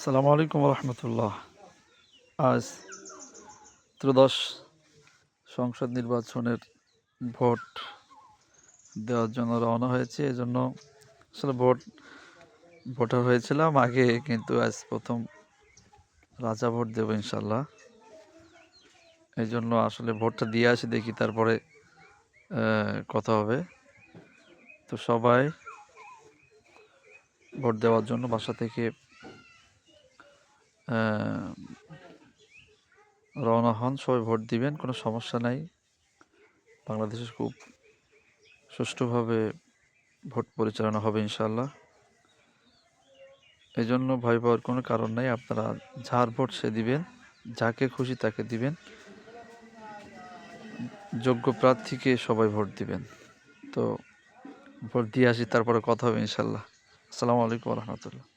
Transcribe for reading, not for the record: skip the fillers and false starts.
আসসালামু আলাইকুম রহমতুল্লাহ। আজ ত্রয়োদশ সংসদ নির্বাচনের ভোট দেওয়ার জন্য রওনা হয়েছে। এজন্য আসলে ভোটার হয়েছিলাম আগে, কিন্তু আজ প্রথম রাজা ভোট দেবো ইনশাল্লাহ। এই জন্য আসলে ভোটটা দিয়ে আসি, দেখি তারপরে কথা হবে। তো সবাই ভোট দেওয়ার জন্য বাসা থেকে রওনা হন। সবাই ভোট দিবেন, কোনো সমস্যা নাই। বাংলাদেশে খুব সুষ্ঠুভাবে ভোট পরিচালনা হবে ইনশাল্লাহ। এই জন্য ভয় পাওয়ার কোনো কারণ নাই। আপনারা যার ভোট সে দিবেন, যাকে খুশি তাকে দিবেন, যোগ্য প্রার্থীকে সবাই ভোট দিবেন। তো ভোট দিয়ে আসি, তারপরে কথা হবে ইনশাল্লাহ। আসসালামু আলাইকুম রহমতুল্লাহ।